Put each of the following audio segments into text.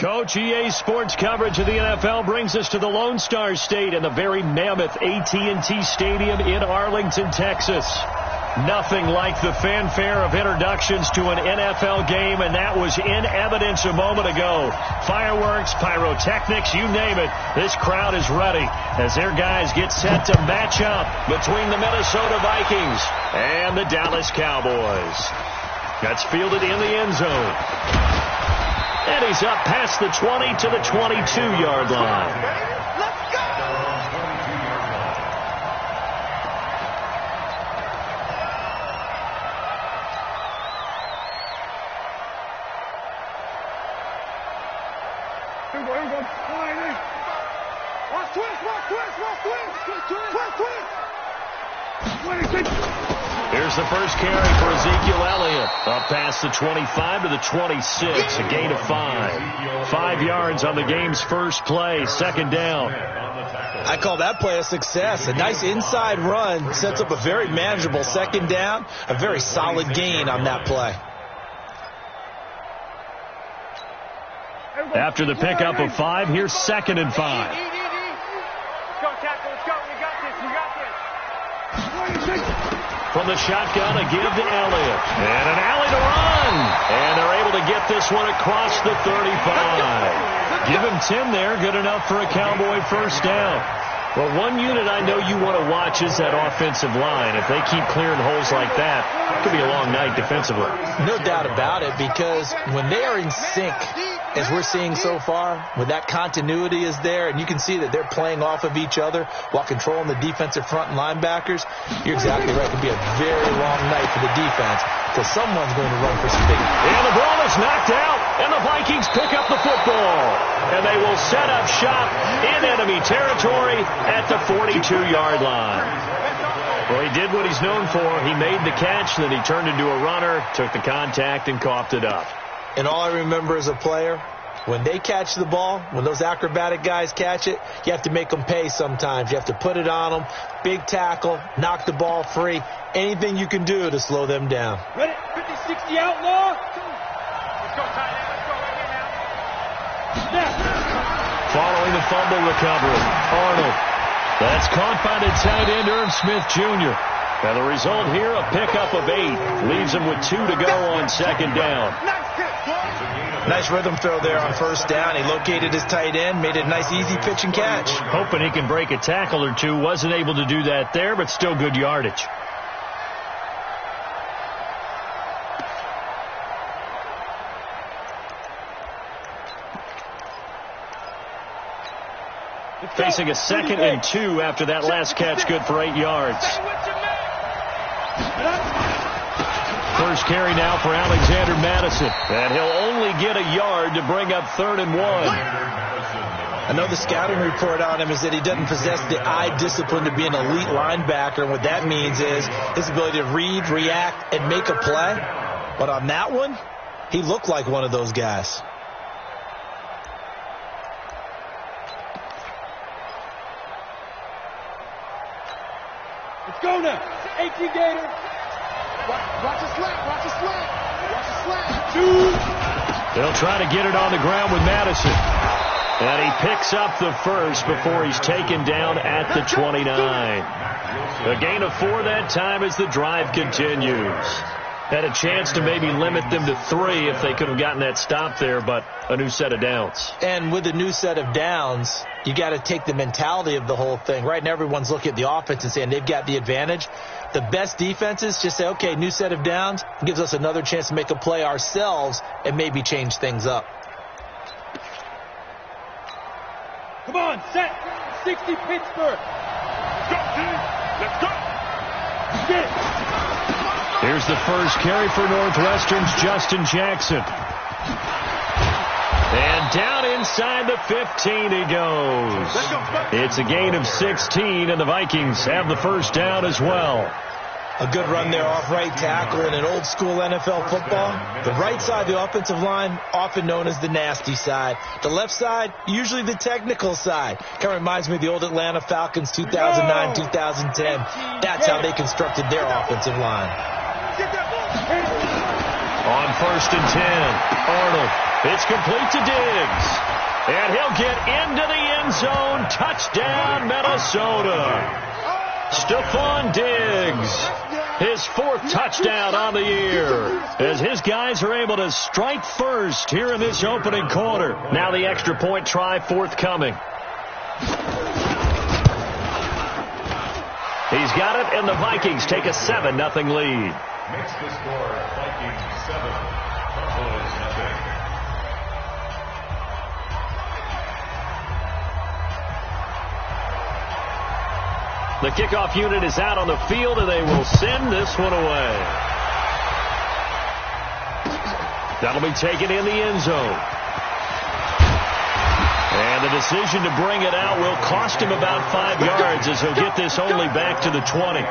Coach, EA Sports coverage of the NFL brings us to the Lone Star State and the very mammoth AT&T Stadium in Arlington, Texas. Nothing like the fanfare of introductions to an NFL game, and that was in evidence a moment ago. Fireworks, pyrotechnics, you name it. This crowd is ready as their guys get set to match up between the Minnesota Vikings and the Dallas Cowboys. That's fielded in the end zone. And he's up past the 20 to the 22-yard line. Here's the first carry for Ezekiel Elliott. Up past the 25 to the 26. A gain of 5. 5 yards on the game's first play. Second down. I call that play a success. A nice inside run sets up a very manageable second down. A very solid gain on that play. After the pickup of 5, here's 2nd and 5. From the shotgun, a give to Elliott. And an alley to run. And they're able to get this one across the 35. Give him 10 there. Good enough for a Cowboy first down. Well, one unit I know you want to watch is that offensive line. If they keep clearing holes like that, it could be a long night defensively. No doubt about it, because when they are in sync, as we're seeing so far, when that continuity is there, and you can see that they're playing off of each other while controlling the defensive front and linebackers, you're exactly right. It could be a very long night for the defense because someone's going to run for some big. And the ball is knocked out, and the Vikings pick up the football. And they will set up shop in enemy territory at the 42-yard line. Well, he did what he's known for. He made the catch, then he turned into a runner, took the contact, and coughed it up. And all I remember as a player, when they catch the ball, when those acrobatic guys catch it, you have to make them pay sometimes. You have to put it on them, big tackle, knock the ball free, anything you can do to slow them down. Ready? 50-60 outlaw. Let's go, tight end. Let's go right here now. Following the fumble recovery, Arnold. That's caught by the tight end, Irv Smith Jr. Now the result here, a pickup of 8. Leaves him with 2 to go on second down. Nice rhythm throw there on first down. He located his tight end, made it a nice easy pitch and catch. Hoping he can break a tackle or two. Wasn't able to do that there, but still good yardage. Facing a 2nd and 2 after that last catch, good for 8 yards. First carry now for Alexander Madison. And he'll only get a yard to bring up 3rd and 1. I know the scouting report on him is that he doesn't possess the eye discipline to be an elite linebacker. And what that means is his ability to read, react, and make a play. But on that one, he looked like one of those guys. Let's go now. 18 Gator. Watch the slant. Watch the slant. Watch the slant. They'll try to get it on the ground with Madison. And he picks up the first before he's taken down at the 29. A gain of 4 that time as the drive continues. Had a chance to maybe limit them to 3 if they could have gotten that stop there, but a new set of downs. And with a new set of downs, you got to take the mentality of the whole thing. Right now, everyone's looking at the offense and saying they've got the advantage. The best defenses just say, okay, new set of downs, gives us another chance to make a play ourselves and maybe change things up. Come on, set. 60 Pittsburgh. Let's go, team. Let's go. Get it. Here's the first carry for Northwestern's Justin Jackson. And down inside the 15 he goes. It's a gain of 16, and the Vikings have the first down as well. A good run there off right tackle in an old school NFL football. The right side of the offensive line, often known as the nasty side. The left side, usually the technical side. Kind of reminds me of the old Atlanta Falcons 2009, 2010. That's how they constructed their offensive line. On 1st and 10, Arnold. It's complete to Diggs. And he'll get into the end zone. Touchdown, Minnesota. Stephon Diggs, his 4th touchdown on the year, as his guys are able to strike first here in this opening quarter. Now the extra point try forthcoming. He's got it, and the Vikings take a 7-0 lead. Makes the score Vikings 7, Cowboys 0. The kickoff unit is out on the field, and they will send this one away. That'll be taken in the end zone. And the decision to bring it out will cost him about 5 yards, as he'll get this only back to the 20.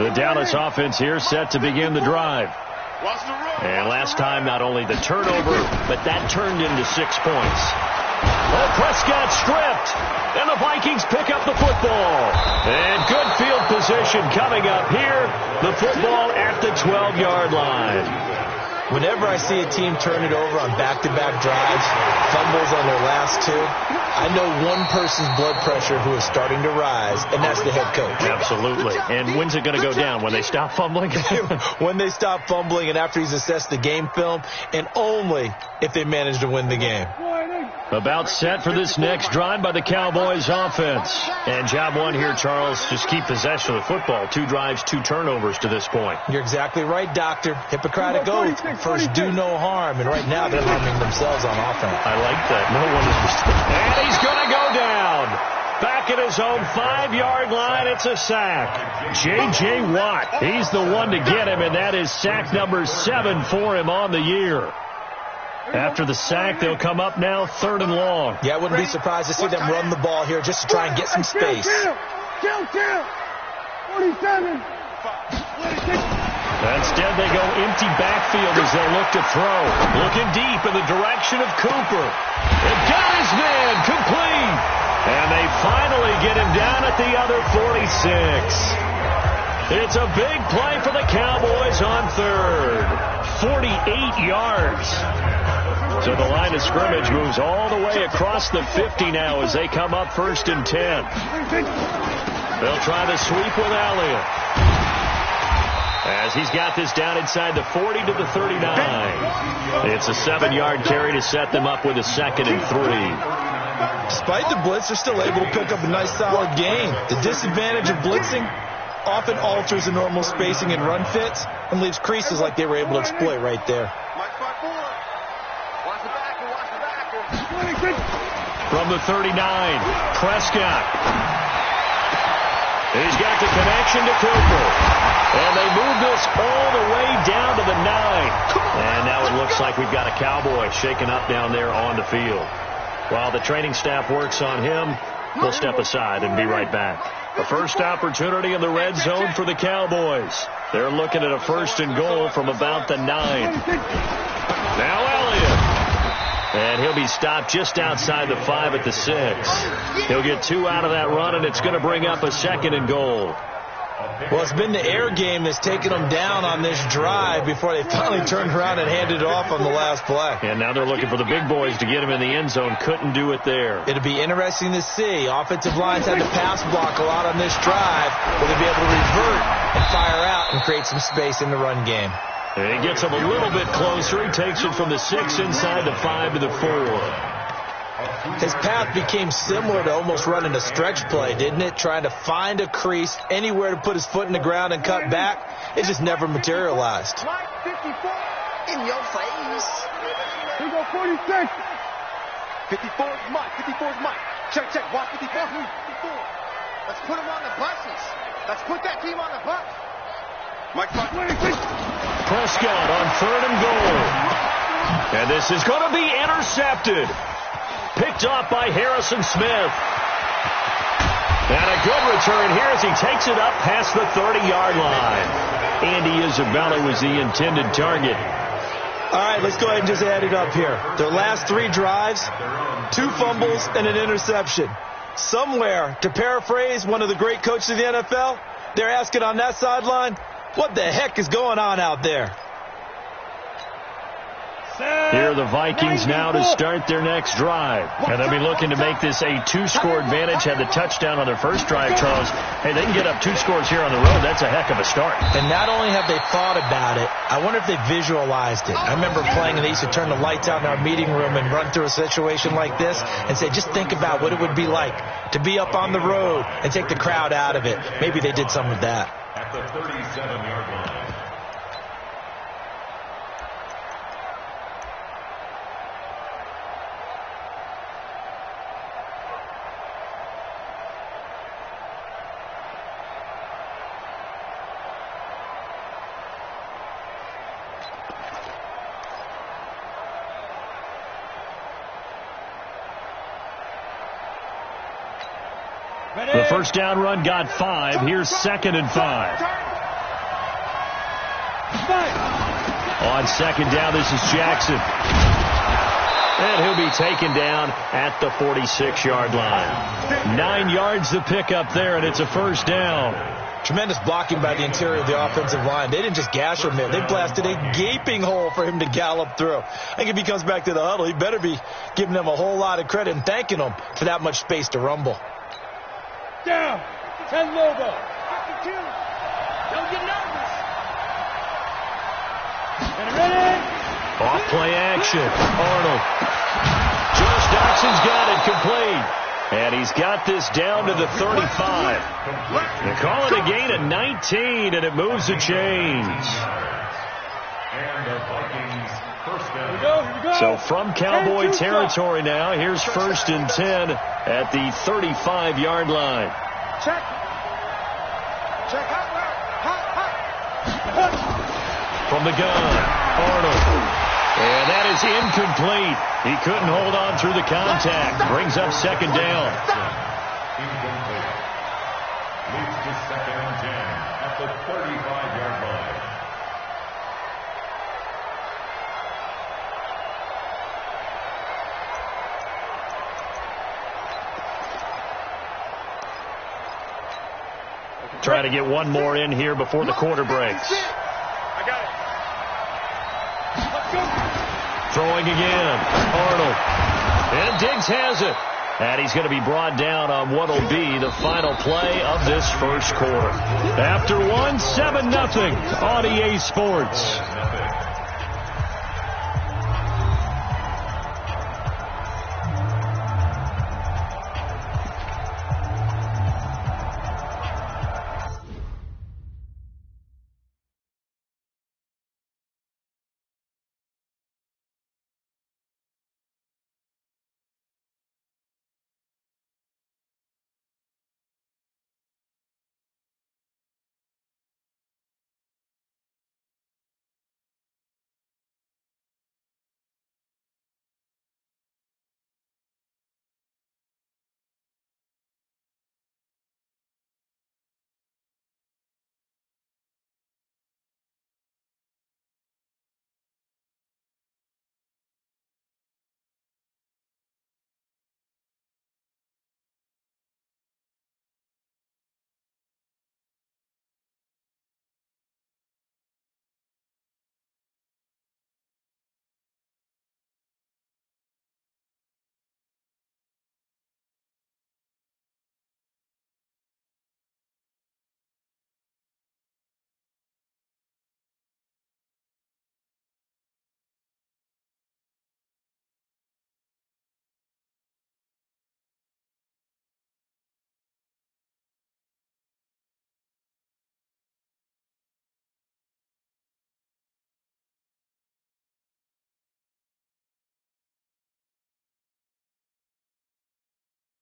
The Dallas offense here set to begin the drive. And last time, not only the turnover, but that turned into 6 points. Oh, Prescott stripped, and the Vikings pick up the football. And good field position coming up here. The football at the 12-yard line. Whenever I see a team turn it over on back-to-back drives, fumbles on their last 2, I know one person's blood pressure who is starting to rise, and that's the head coach. Absolutely. And when's it going to go down? When they stop fumbling? When they stop fumbling and after he's assessed the game film, and only if they manage to win the game. About set for this next drive by the Cowboys offense. And job one here, Charles, just keep possession of the football. 2 drives, 2 turnovers to this point. You're exactly right, Doctor. Hippocratic oath. First, do no harm. And right now, they're harming themselves on offense. I like that. No one is. And he's going to go down. Back at his own 5-yard line, it's a sack. J.J. Watt, he's the one to get him, and that is sack number 7 for him on the year. After the sack, they'll come up now 3rd and long. Yeah, I wouldn't be surprised to see them run the ball here just to try and get some space. 47. Instead, they go empty backfield as they'll look to throw. Looking deep in the direction of Cooper. They've got his man complete. And they finally get him down at the other 46. It's a big play for the Cowboys on 3rd. 48 yards. So the line of scrimmage moves all the way across the 50 now as they come up 1st and 10. They'll try the sweep with Elliott, as he's got this down inside the 40 to the 39. It's a 7-yard carry to set them up with a 2nd and 3. Despite the blitz, they're still able to pick up a nice solid gain. The disadvantage of blitzing often alters the normal spacing and run fits and leaves creases like they were able to exploit right there. From the 39, Prescott. He's got the connection to Cooper. And they move this all the way down to the 9. And now it looks like we've got a Cowboy shaken up down there on the field. While the training staff works on him, we'll step aside and be right back. A first opportunity in the red zone for the Cowboys. They're looking at a 1st and goal from about the 9. Now Elliott. And he'll be stopped just outside the 5 at the 6. He'll get 2 out of that run, and it's going to bring up a 2nd and goal. Well, it's been the air game that's taken them down on this drive before they finally turned around and handed it off on the last play. And now they're looking for the big boys to get him in the end zone. Couldn't do it there. It'll be interesting to see. Offensive lines had to pass block a lot on this drive. Will they be able to revert and fire out and create some space in the run game? And he gets him a little bit closer. He takes it from the 6 inside the 5 to the 4. His path became similar to almost running a stretch play, didn't it? Trying to find a crease, anywhere to put his foot in the ground and cut back. It just never materialized. 54 in your face. Here we go, 46. 54 is Mike. 54 is Mike. Check, check. Watch 54. 54. Let's put him on the buses. Let's put that team on the bus. Mike, 26. Prescott on 3rd and goal. And this is going to be intercepted. Picked off by Harrison Smith. And a good return here as he takes it up past the 30-yard line. Andy Isabella was the intended target. All right, let's go ahead and just add it up here. Their last 3 drives, 2 fumbles and an interception. Somewhere, to paraphrase one of the great coaches of the NFL, they're asking on that sideline, what the heck is going on out there? Here are the Vikings now to start their next drive. And they'll be looking to make this a 2-score advantage. Had the touchdown on their first drive, Charles. Hey, they can get up 2 scores here on the road. That's a heck of a start. And not only have they thought about it, I wonder if they visualized it. I remember playing, and they used to turn the lights out in our meeting room and run through a situation like this and say, just think about what it would be like to be up on the road and take the crowd out of it. Maybe they did some of that. At the 37-yard line. The first down run got 5. Here's 2nd and 5. On 2nd down, this is Jackson. And he'll be taken down at the 46-yard line. 9 yards to pick up there, and it's a first down. Tremendous blocking by the interior of the offensive line. They didn't just gash him there. They blasted a gaping hole for him to gallop through. I think if he comes back to the huddle, he better be giving them a whole lot of credit and thanking them for that much space to rumble. Down. 10 Lobo. Don't get nervous. And ready. Off play action. Arnold. Josh Doxson's got it complete. And he's got this down to the 35. They call it a gain of 19, and it moves the chains. And the Vikings first down. Here we go. So from Cowboy territory now, here's 1st and 10 at the 35-yard line. Check. Check. Hot. From the gun, Arnold. And that is incomplete. He couldn't hold on through the contact. Brings up 2nd down. Incomplete. Leads to 2nd and 10 at the 35-yard line. Trying to get one more in here before the quarter breaks. I got it. Throwing again. Arnold. And Diggs has it. And he's going to be brought down on what will be the final play of this first quarter. After 1, 7-0 on EA Sports.